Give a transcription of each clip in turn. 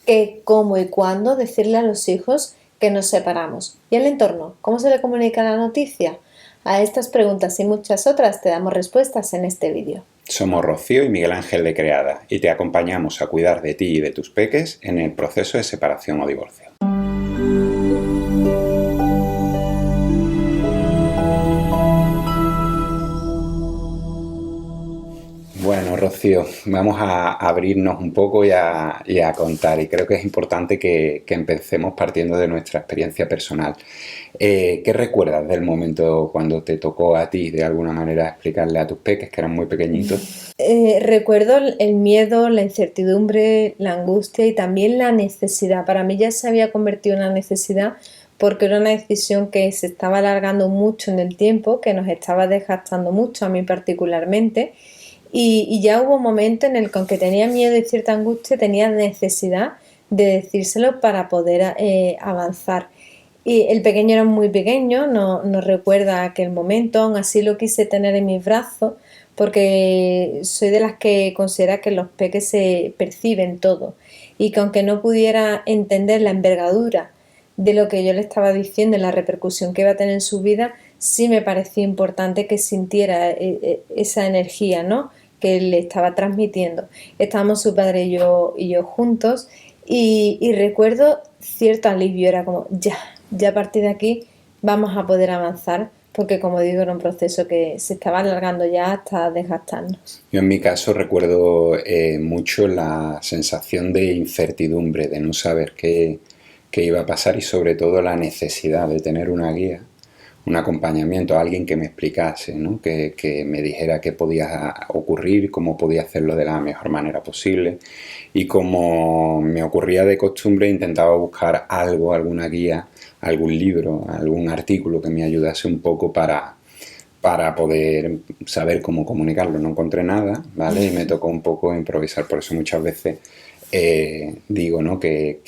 qué, cómo y cuándo decirle a los hijos que nos separamos. ¿Y el entorno? ¿Cómo se le comunica la noticia? A estas preguntas y muchas otras te damos respuestas en este vídeo. Somos Rocío y Miguel Ángel de Creada y te acompañamos a cuidar de ti y de tus peques en el proceso de separación o divorcio. Bueno, Rocío, vamos a abrirnos un poco y a contar, y creo que es importante que empecemos partiendo de nuestra experiencia personal. ¿Qué recuerdas del momento cuando te tocó a ti de alguna manera explicarle a tus peques que eran muy pequeñitos? Recuerdo el miedo, la incertidumbre, la angustia y también la necesidad. Para mí ya se había convertido en una necesidad porque era una decisión que se estaba alargando mucho en el tiempo, que nos estaba desgastando mucho, a mí particularmente. Y ya hubo un momento en el que, aunque tenía miedo y cierta angustia, tenía necesidad de decírselo para poder avanzar. Y el pequeño era muy pequeño, no recuerda aquel momento, aún así lo quise tener en mis brazos porque soy de las que considera que los peques se perciben todo y que aunque no pudiera entender la envergadura de lo que yo le estaba diciendo y la repercusión que iba a tener en su vida, sí me parecía importante que sintiera esa energía, ¿no?, que le estaba transmitiendo. Estábamos su padre y yo juntos y recuerdo cierto alivio, era como ya a partir de aquí vamos a poder avanzar, porque como digo era un proceso que se estaba alargando ya hasta desgastarnos. Yo en mi caso recuerdo mucho la sensación de incertidumbre, de no saber qué iba a pasar y sobre todo la necesidad de tener una guía, un acompañamiento, alguien que me explicase, ¿no?, que me dijera qué podía ocurrir, cómo podía hacerlo de la mejor manera posible. Y como me ocurría de costumbre, intentaba buscar algo, alguna guía, algún libro, algún artículo que me ayudase un poco para poder saber cómo comunicarlo. No encontré nada, ¿vale? Y me tocó un poco improvisar. Por eso muchas veces digo, ¿no?, que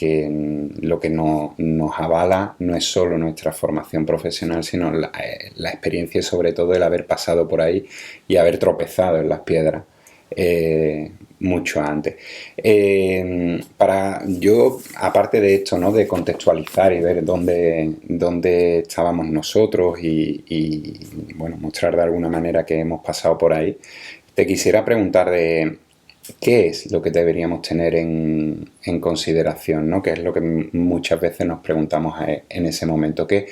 lo que nos avala no es solo nuestra formación profesional, sino la experiencia y sobre todo el haber pasado por ahí y haber tropezado en las piedras mucho antes. Yo, aparte de esto, ¿no?, de contextualizar y ver dónde estábamos nosotros y bueno, mostrar de alguna manera que hemos pasado por ahí, te quisiera preguntar de ¿qué es lo que deberíamos tener en consideración, ¿no?, que es lo que muchas veces nos preguntamos en ese momento? ¿Qué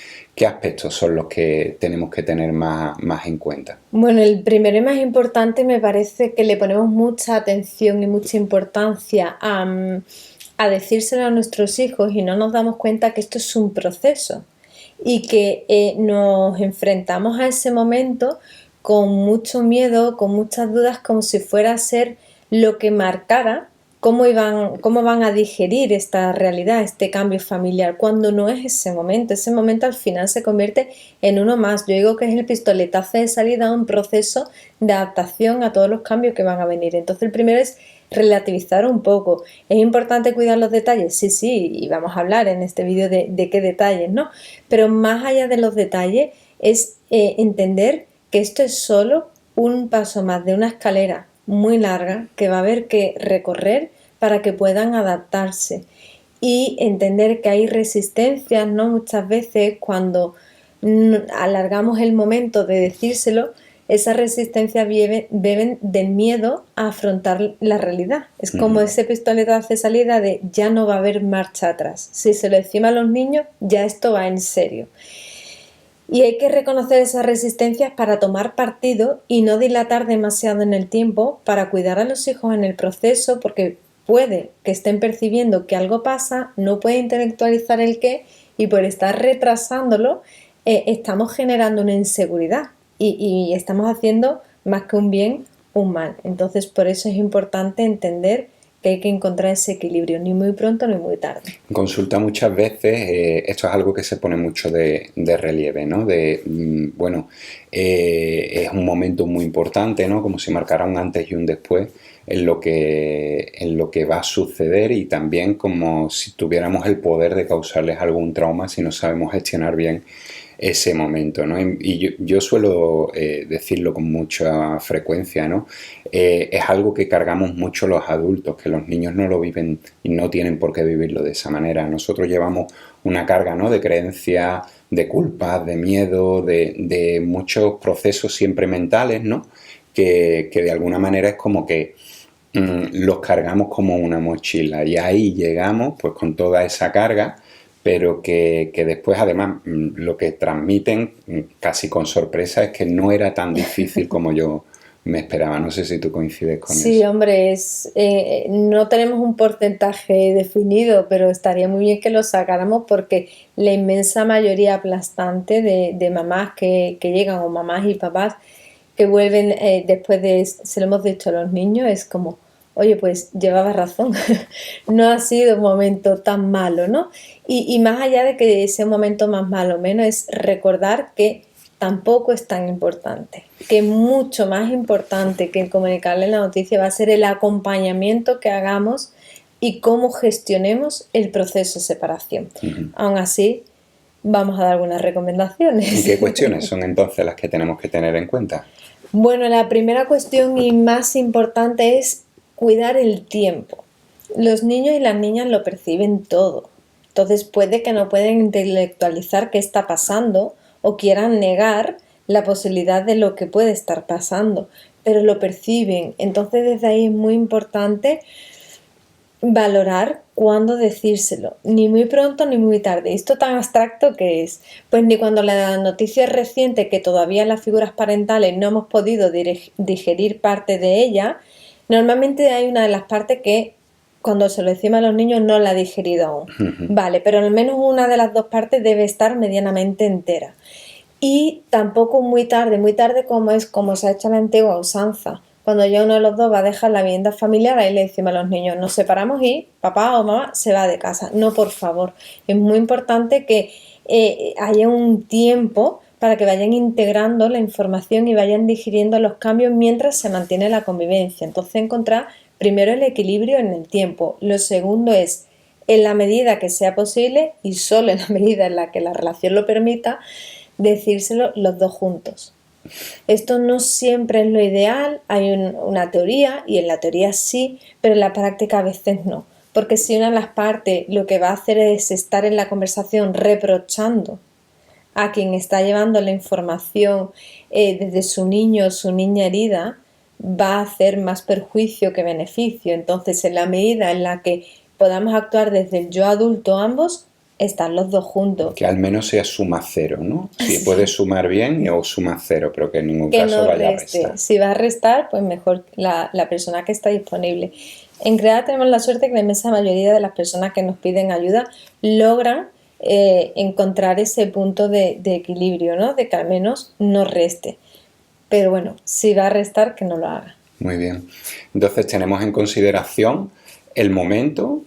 aspectos son los que tenemos que tener más en cuenta? Bueno, el primero y más importante, me parece que le ponemos mucha atención y mucha importancia a decírselo a nuestros hijos y no nos damos cuenta que esto es un proceso y que nos enfrentamos a ese momento con mucho miedo, con muchas dudas, como si fuera a ser lo que marcara cómo van a digerir esta realidad, este cambio familiar, cuando no es ese momento. Ese momento al final se convierte en uno más. Yo digo que es el pistoletazo de salida a un proceso de adaptación a todos los cambios que van a venir. Entonces el primero es relativizar un poco. ¿Es importante cuidar los detalles? Sí, y vamos a hablar en este vídeo de qué detalles, ¿no? Pero más allá de los detalles es entender que esto es solo un paso más de una escalera muy larga que va a haber que recorrer para que puedan adaptarse y entender que hay resistencias, ¿no? Muchas veces cuando alargamos el momento de decírselo, esas resistencias beben del miedo a afrontar la realidad. Es como ese pistoletazo de salida de ya no va a haber marcha atrás. Si se lo decimos a los niños, ya esto va en serio. Y hay que reconocer esas resistencias para tomar partido y no dilatar demasiado en el tiempo para cuidar a los hijos en el proceso, porque puede que estén percibiendo que algo pasa, no puede intelectualizar el qué y por estar retrasándolo estamos generando una inseguridad y estamos haciendo más que un bien, un mal. Entonces por eso es importante entender que hay que encontrar ese equilibrio, ni muy pronto ni muy tarde. En consulta muchas veces esto es algo que se pone mucho de relieve, ¿no? Es un momento muy importante, ¿no?, como si marcara un antes y un después en lo que va a suceder, y también como si tuviéramos el poder de causarles algún trauma si no sabemos gestionar bien ese momento, ¿no? Y yo suelo decirlo con mucha frecuencia, ¿no? Es algo que cargamos mucho los adultos, que los niños no lo viven y no tienen por qué vivirlo de esa manera. Nosotros llevamos una carga, ¿no?, de creencias, de culpas, de miedo, de muchos procesos siempre mentales, ¿no?, que de alguna manera es como que los cargamos como una mochila y ahí llegamos pues con toda esa carga, pero que después además lo que transmiten casi con sorpresa es que no era tan difícil como yo me esperaba. No sé si tú coincides con Sí, eso. hombre, no tenemos un porcentaje definido, pero estaría muy bien que lo sacáramos porque la inmensa mayoría aplastante de mamás que llegan, o mamás y papás que vuelven después se lo hemos dicho a los niños, es como, oye, pues llevabas razón, no ha sido un momento tan malo, ¿no? Y más allá de que sea un momento más malo o menos, es recordar que tampoco es tan importante, que mucho más importante que comunicarle la noticia va a ser el acompañamiento que hagamos y cómo gestionemos el proceso de separación. Uh-huh. Aún así, vamos a dar algunas recomendaciones. ¿Y qué cuestiones son entonces las que tenemos que tener en cuenta? Bueno, la primera cuestión y más importante es cuidar el tiempo. Los niños y las niñas lo perciben todo. Entonces puede que no puedan intelectualizar qué está pasando o quieran negar la posibilidad de lo que puede estar pasando, pero lo perciben. Entonces desde ahí es muy importante valorar cuándo decírselo, ni muy pronto ni muy tarde. ¿Esto tan abstracto que es? Pues ni cuando la noticia es reciente, que todavía las figuras parentales no hemos podido digerir parte de ella. Normalmente hay una de las partes que cuando se lo decimos a los niños no la ha digerido aún. Uh-huh. Vale, pero al menos una de las dos partes debe estar medianamente entera. Y tampoco muy tarde como se ha hecho la antigua usanza. Cuando ya uno de los dos va a dejar la vivienda familiar, ahí le decimos a los niños, nos separamos y papá o mamá se va de casa. No, por favor. Es muy importante que haya un tiempo para que vayan integrando la información y vayan digiriendo los cambios mientras se mantiene la convivencia. Entonces encontrar primero el equilibrio en el tiempo. Lo segundo es, en la medida que sea posible y solo en la medida en la que la relación lo permita, decírselo los dos juntos. Esto no siempre es lo ideal, hay una teoría y en la teoría sí, pero en la práctica a veces no, porque si una de las partes lo que va a hacer es estar en la conversación reprochando a quien está llevando la información desde su niño o su niña herida, va a hacer más perjuicio que beneficio. Entonces, en la medida en la que podamos actuar desde el yo adulto ambos, están los dos juntos. Que al menos sea suma cero, ¿no? Si Sí. puede sumar bien o suma cero, pero que en ningún Que caso no vaya reste. a restar. Si va a restar, pues mejor la persona que está disponible. En CREA tenemos la suerte que la inmensa mayoría de las personas que nos piden ayuda logran encontrar ese punto de equilibrio, ¿no? De que al menos no reste. Pero bueno, si va a restar, que no lo haga. Muy bien. Entonces tenemos en consideración el momento,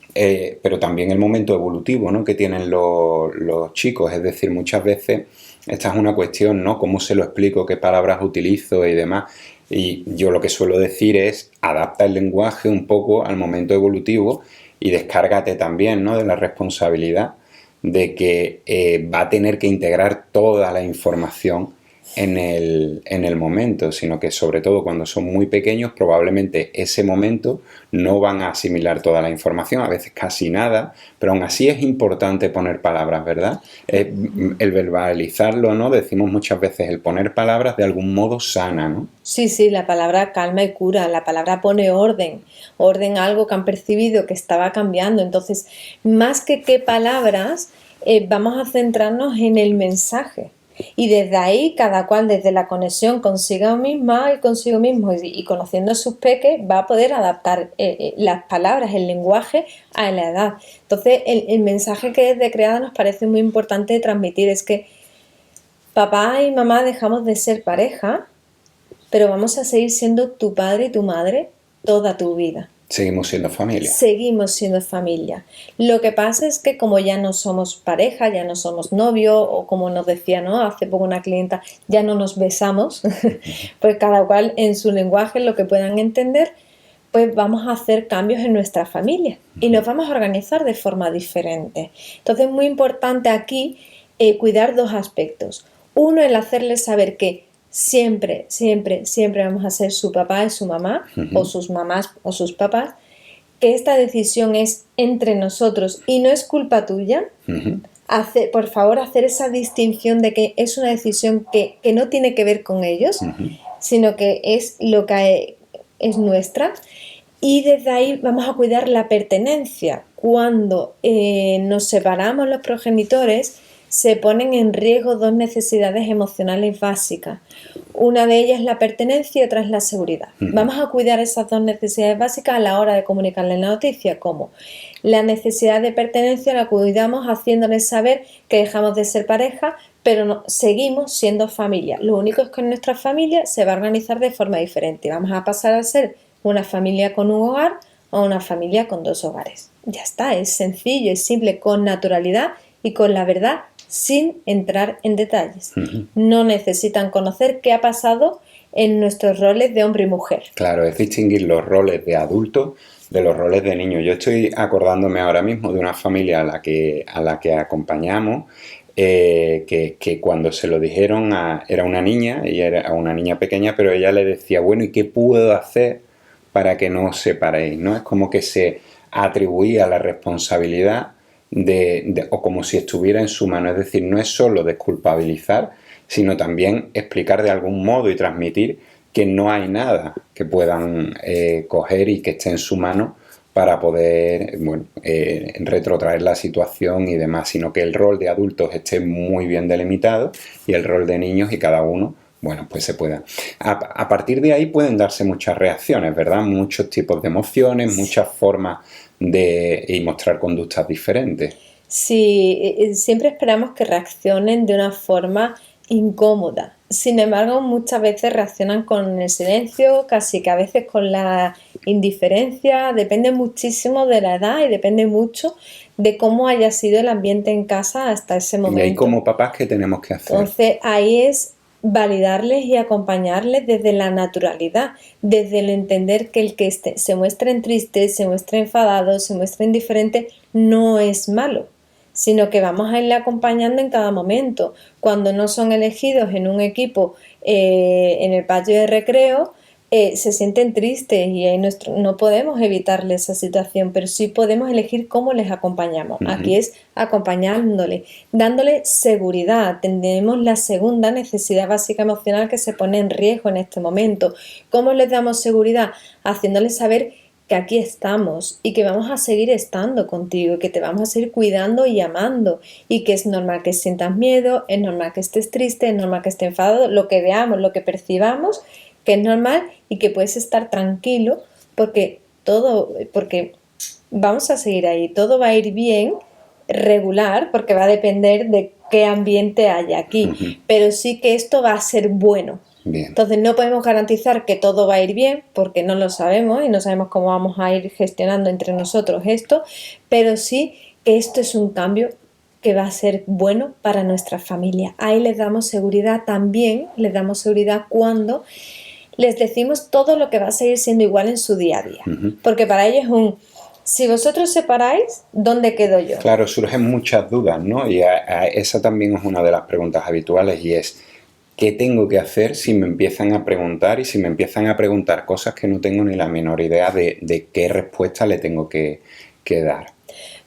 pero también el momento evolutivo, ¿no?, que tienen los chicos. Es decir, muchas veces esta es una cuestión, ¿no?, cómo se lo explico, qué palabras utilizo y demás. Y yo lo que suelo decir es, adapta el lenguaje un poco al momento evolutivo y descárgate también, ¿no?, de la responsabilidad de que va a tener que integrar toda la información en el momento, sino que sobre todo cuando son muy pequeños probablemente ese momento no van a asimilar toda la información, a veces casi nada, pero aún así es importante poner palabras, ¿verdad? El verbalizarlo, ¿no? Decimos muchas veces el poner palabras de algún modo sana, ¿no? Sí, sí, la palabra calma y cura, la palabra pone orden a algo que han percibido que estaba cambiando. Entonces, más que qué palabras, vamos a centrarnos en el mensaje. Y desde ahí, cada cual desde la conexión consigo misma y consigo mismo y conociendo sus peques, va a poder adaptar las palabras, el lenguaje a la edad. Entonces, el mensaje que desde CREADA nos parece muy importante transmitir es que papá y mamá dejamos de ser pareja, pero vamos a seguir siendo tu padre y tu madre toda tu vida. Seguimos siendo familia. Seguimos siendo familia. Lo que pasa es que como ya no somos pareja, ya no somos novio, o como nos decía, ¿no?, hace poco una clienta, ya no nos besamos, pues cada cual en su lenguaje, lo que puedan entender, pues vamos a hacer cambios en nuestra familia y nos vamos a organizar de forma diferente. Entonces es muy importante aquí cuidar dos aspectos. Uno, el hacerles saber que siempre, siempre, siempre vamos a ser su papá y su mamá, o sus mamás o sus papás, que esta decisión es entre nosotros y no es culpa tuya. Por favor, hacer esa distinción de que es una decisión que no tiene que ver con ellos, sino que es lo que es nuestra. Y desde ahí vamos a cuidar la pertenencia. Cuando nos separamos los progenitores, se ponen en riesgo dos necesidades emocionales básicas. Una de ellas es la pertenencia y otra es la seguridad. Vamos a cuidar esas dos necesidades básicas a la hora de comunicarles la noticia, como la necesidad de pertenencia la cuidamos haciéndoles saber que dejamos de ser pareja, pero no, seguimos siendo familia. Lo único es que nuestra familia se va a organizar de forma diferente. Vamos a pasar a ser una familia con un hogar o una familia con dos hogares. Ya está, es sencillo, es simple, con naturalidad y con la verdad, sin entrar en detalles. No necesitan conocer qué ha pasado en nuestros roles de hombre y mujer. Claro, es distinguir los roles de adultos de los roles de niños. Yo estoy acordándome ahora mismo de una familia a la que acompañamos, que cuando se lo dijeron era una niña, ella era una niña pequeña, pero ella le decía, bueno, ¿y qué puedo hacer para que no os separéis? ¿No? Es como que se atribuía la responsabilidad o como si estuviera en su mano. Es decir, no es solo desculpabilizar, sino también explicar de algún modo y transmitir que no hay nada que puedan coger y que esté en su mano para poder retrotraer la situación y demás, sino que el rol de adultos esté muy bien delimitado y el rol de niños, y cada uno, bueno, pues se pueda. A partir de ahí pueden darse muchas reacciones, ¿verdad? Muchos tipos de emociones, muchas formas y mostrar conductas diferentes. Sí, siempre esperamos que reaccionen de una forma incómoda. Sin embargo, muchas veces reaccionan con el silencio, casi que a veces con la indiferencia. Depende muchísimo de la edad y depende mucho de cómo haya sido el ambiente en casa hasta ese momento. Y ahí como papás, ¿qué tenemos que hacer? Entonces, ahí es validarles y acompañarles desde la naturalidad, desde el entender que el que se muestre triste, se muestre enfadado, se muestre indiferente, no es malo, sino que vamos a irle acompañando en cada momento. Cuando no son elegidos en un equipo en el patio de recreo, se sienten tristes y ahí no podemos evitarle esa situación, pero sí podemos elegir cómo les acompañamos. Aquí es acompañándole, dándole seguridad. Tenemos la segunda necesidad básica emocional que se pone en riesgo en este momento. ¿Cómo les damos seguridad? Haciéndoles saber que aquí estamos y que vamos a seguir estando contigo, que te vamos a seguir cuidando y amando, y que es normal que sientas miedo, es normal que estés triste, es normal que estés enfadado, lo que veamos, lo que percibamos, que es normal y que puedes estar tranquilo porque vamos a seguir ahí, todo va a ir bien, regular, porque va a depender de qué ambiente haya aquí, pero sí que esto va a ser bueno. Bien. Entonces no podemos garantizar que todo va a ir bien porque no lo sabemos y no sabemos cómo vamos a ir gestionando entre nosotros esto, pero sí que esto es un cambio que va a ser bueno para nuestra familia. Ahí les damos seguridad también, les damos seguridad cuando les decimos todo lo que va a seguir siendo igual en su día a día. Porque para ellos si vosotros separáis, ¿dónde quedo yo? Claro, surgen muchas dudas, ¿no? Y esa también es una de las preguntas habituales, y es ¿qué tengo que hacer si me empiezan a preguntar y si me empiezan a preguntar cosas que no tengo ni la menor idea de qué respuesta le tengo que dar?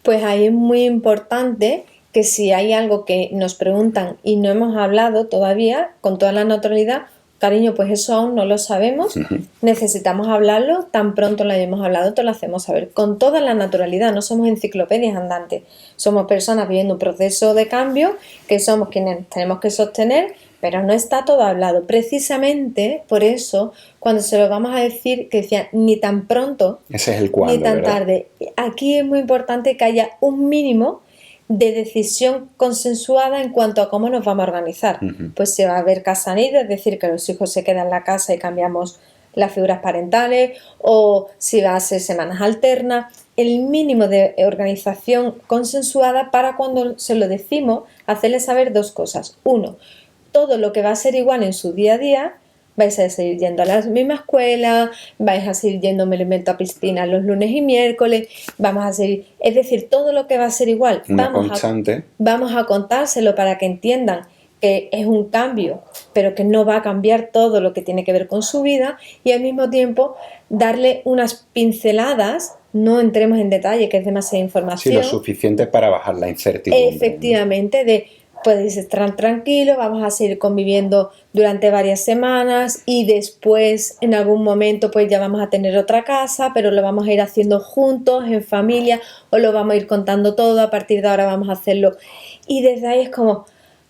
Pues ahí es muy importante que si hay algo que nos preguntan y no hemos hablado todavía con toda la naturalidad, cariño, pues eso aún no lo sabemos, necesitamos hablarlo, tan pronto lo hayamos hablado te lo hacemos saber, con toda la naturalidad. No somos enciclopedias andantes, somos personas viviendo un proceso de cambio que somos quienes tenemos que sostener, pero no está todo hablado. Precisamente por eso, cuando se lo vamos a decir, que decía ni tan pronto, ese es el cuándo, ni tan ¿verdad? tarde, aquí es muy importante que haya un mínimo de decisión consensuada en cuanto a cómo nos vamos a organizar. Pues se va a ver casa nida, es decir, que los hijos se quedan en la casa y cambiamos las figuras parentales, o si va a ser semanas alternas, el mínimo de organización consensuada para cuando se lo decimos, hacerles saber dos cosas. Uno, todo lo que va a ser igual en su día a día, vais a seguir yendo a la misma escuela, vais a seguir yendo, me lo invento, a piscina los lunes y miércoles, vamos a seguir, es decir, todo lo que va a ser igual, Una constante. vamos a contárselo para que entiendan que es un cambio, pero que no va a cambiar todo lo que tiene que ver con su vida, y al mismo tiempo darle unas pinceladas, no entremos en detalle, que es demasiada Sí, información. lo suficiente para bajar la incertidumbre, ¿no? Efectivamente, de podéis estar tranquilos, vamos a seguir conviviendo durante varias semanas y después en algún momento pues ya vamos a tener otra casa, pero lo vamos a ir haciendo juntos, en familia, os lo vamos a ir contando todo, a partir de ahora vamos a hacerlo. Y desde ahí es como,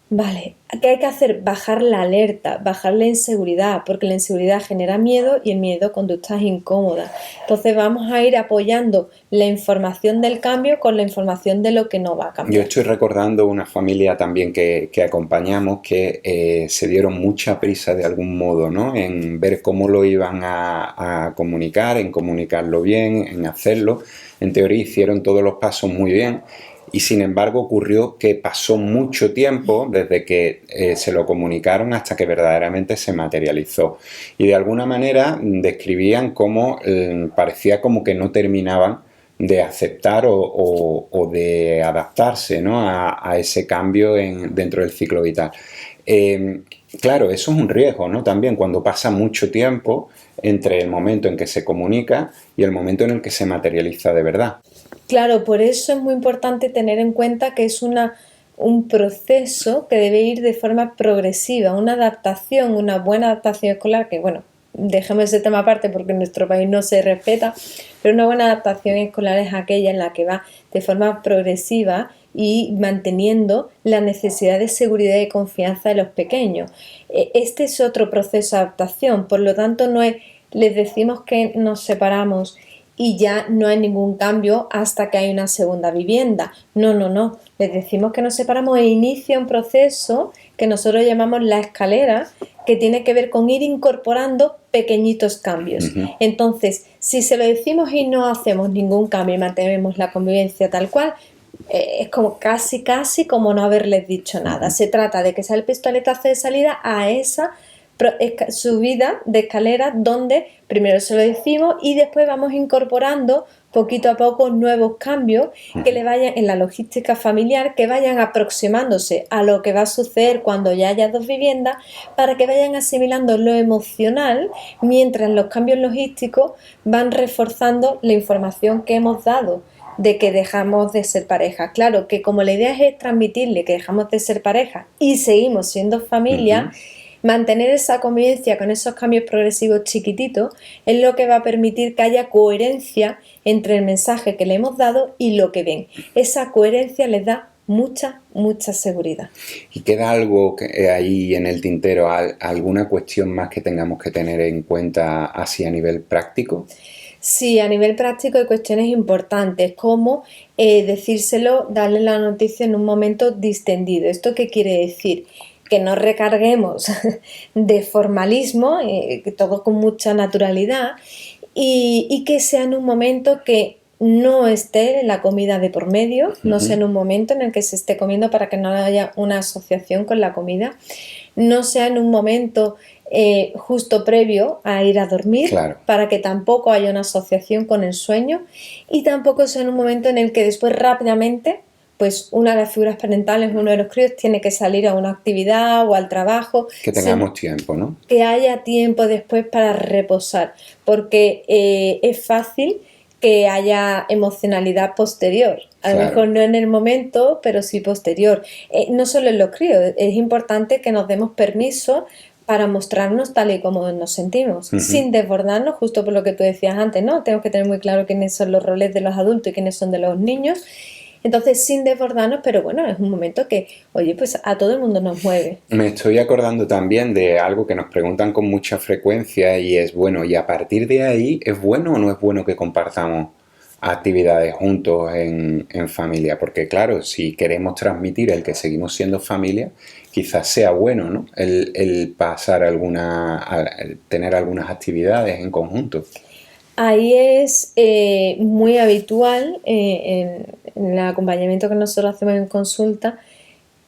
vale, ¿qué hay que hacer? Bajar la alerta, bajar la inseguridad, porque la inseguridad genera miedo y el miedo conductas incómodas. Entonces vamos a ir apoyando la información del cambio con la información de lo que no va a Yo cambiar. estoy recordando una familia también que acompañamos que se dieron mucha prisa de algún modo, ¿no? En ver cómo lo iban a comunicar, en comunicarlo bien, en hacerlo. En teoría hicieron todos los pasos muy bien y sin embargo ocurrió que pasó mucho tiempo desde que se lo comunicaron hasta que verdaderamente se materializó. Y de alguna manera describían cómo parecía como que no terminaban de aceptar o de adaptarse, ¿no? a ese cambio dentro del ciclo vital. Claro, eso es un riesgo, ¿no? También cuando pasa mucho tiempo entre el momento en que se comunica y el momento en el que se materializa de verdad. Claro, por eso es muy importante tener en cuenta que es un proceso que debe ir de forma progresiva, una adaptación, una buena adaptación escolar, que bueno, dejemos ese tema aparte porque en nuestro país no se respeta, pero una buena adaptación escolar es aquella en la que va de forma progresiva y manteniendo la necesidad de seguridad y confianza de los pequeños. Este es otro proceso de adaptación, por lo tanto no es, les decimos que nos separamos y ya no hay ningún cambio hasta que hay una segunda vivienda. No, no, no. Les decimos que nos separamos e inicia un proceso que nosotros llamamos la escalera, que tiene que ver con ir incorporando pequeñitos cambios. Entonces, si se lo decimos y no hacemos ningún cambio y mantenemos la convivencia tal cual, es como casi como no haberles dicho nada. Se trata de que sea el pistoletazo de salida a esa subida de escalera donde primero se lo decimos y después vamos incorporando poquito a poco nuevos cambios que le vayan en la logística familiar, que vayan aproximándose a lo que va a suceder cuando ya haya dos viviendas, para que vayan asimilando lo emocional mientras los cambios logísticos van reforzando la información que hemos dado de que dejamos de ser pareja. Claro que como la idea es transmitirle que dejamos de ser pareja y seguimos siendo familia, mantener esa convivencia con esos cambios progresivos chiquititos es lo que va a permitir que haya coherencia entre el mensaje que le hemos dado y lo que ven. Esa coherencia les da mucha seguridad. ¿Y queda algo ahí en el tintero, alguna cuestión más que tengamos que tener en cuenta así a nivel práctico? Sí, a nivel práctico hay cuestiones importantes, como decírselo, darle la noticia en un momento distendido. ¿Esto qué quiere decir? Que no recarguemos de formalismo, todo con mucha naturalidad, y que sea en un momento que no esté la comida de por medio, no sea en un momento en el que se esté comiendo para que no haya una asociación con la comida, no sea en un momento justo previo a ir a dormir, claro, para que tampoco haya una asociación con el sueño, y tampoco sea en un momento en el que después rápidamente pues una de las figuras parentales, uno de los críos, tiene que salir a una actividad o al trabajo. Que tengamos tiempo, ¿no? Que haya tiempo después para reposar, porque es fácil que haya emocionalidad posterior. A lo mejor no en el momento, pero sí posterior. No solo en los críos, es importante que nos demos permiso para mostrarnos tal y como nos sentimos, sin desbordarnos, justo por lo que tú decías antes, ¿no? Tenemos que tener muy claro quiénes son los roles de los adultos y quiénes son de los niños. Entonces, sin desbordarnos, pero bueno, es un momento que, oye, pues a todo el mundo nos mueve. Me estoy acordando también de algo que nos preguntan con mucha frecuencia y es, bueno, ¿y a partir de ahí es bueno o no es bueno que compartamos actividades juntos en familia? Porque claro, si queremos transmitir el que seguimos siendo familia, quizás sea bueno, ¿no? El pasar tener algunas actividades en conjunto. Ahí es muy habitual en el acompañamiento que nosotros hacemos en consulta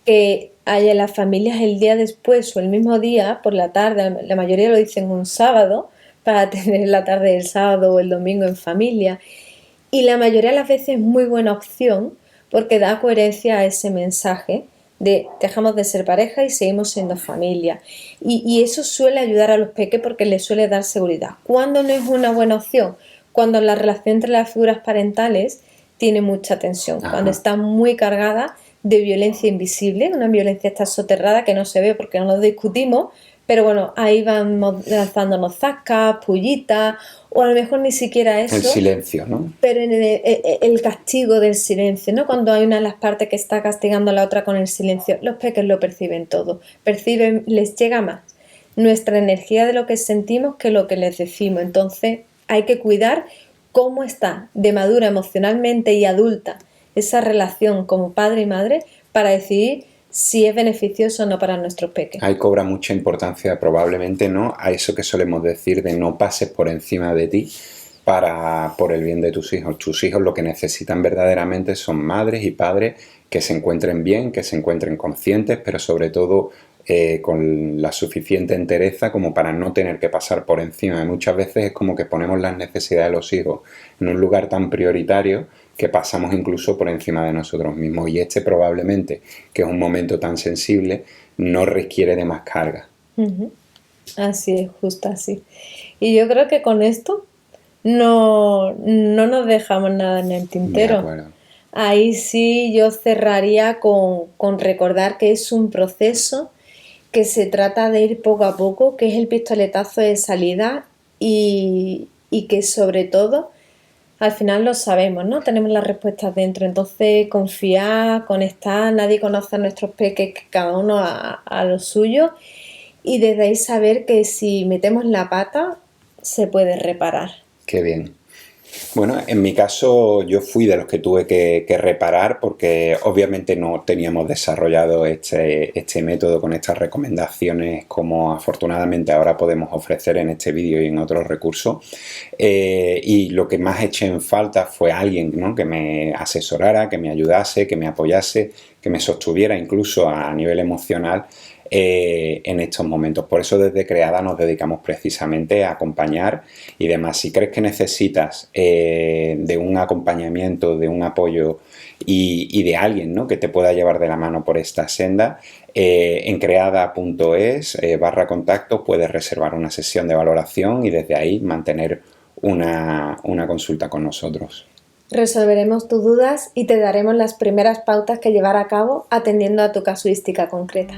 que hay en las familias el día después o el mismo día, por la tarde, la mayoría lo dicen un sábado, para tener la tarde del sábado o el domingo en familia. Y la mayoría de las veces es muy buena opción porque da coherencia a ese mensaje de dejamos de ser pareja y seguimos siendo familia. Y eso suele ayudar a los peques porque les suele dar seguridad. ¿Cuándo no es una buena opción? Cuando la relación entre las figuras parentales tiene mucha tensión, cuando está muy cargada de violencia invisible, una violencia está soterrada que no se ve porque no lo discutimos, pero bueno, ahí vamos lanzándonos zascas, pullitas, o a lo mejor ni siquiera eso. El silencio, ¿no? Pero en el castigo del silencio, ¿no? Cuando hay una de las partes que está castigando a la otra con el silencio, los peques lo perciben todo, perciben, les llega más nuestra energía de lo que sentimos que lo que les decimos. Entonces hay que cuidar cómo está de madura emocionalmente y adulta esa relación como padre y madre para decidir si es beneficioso o no para nuestros peques. Ahí cobra mucha importancia probablemente, ¿no?, a eso que solemos decir de no pases por encima de ti por el bien de tus hijos. Tus hijos lo que necesitan verdaderamente son madres y padres que se encuentren bien, que se encuentren conscientes, pero sobre todo con la suficiente entereza como para no tener que pasar por encima. Y muchas veces es como que ponemos las necesidades de los hijos en un lugar tan prioritario que pasamos incluso por encima de nosotros mismos. Y probablemente, que es un momento tan sensible, no requiere de más carga. Así es, justo así. Y yo creo que con esto no nos dejamos nada en el tintero. De acuerdo. Ahí sí yo cerraría con recordar que es un proceso, que se trata de ir poco a poco, que es el pistoletazo de salida y que sobre todo al final lo sabemos, ¿no? Tenemos las respuestas dentro. Entonces confiar, conectar, nadie conoce a nuestros peques, cada uno a lo suyo, y desde ahí saber que si metemos la pata se puede reparar. Qué bien. Bueno, en mi caso yo fui de los que tuve que reparar porque obviamente no teníamos desarrollado este método con estas recomendaciones como afortunadamente ahora podemos ofrecer en este vídeo y en otros recursos. Y lo que más eché en falta fue alguien, ¿no?, que me asesorara, que me ayudase, que me apoyase, que me sostuviera incluso a nivel emocional en estos momentos. Por eso desde Creada nos dedicamos precisamente a acompañar y demás. Si crees que necesitas de un acompañamiento, de un apoyo y de alguien, ¿no?, que te pueda llevar de la mano por esta senda, en creada.es/contacto puedes reservar una sesión de valoración y desde ahí mantener una consulta con nosotros. Resolveremos tus dudas y te daremos las primeras pautas que llevar a cabo atendiendo a tu casuística concreta.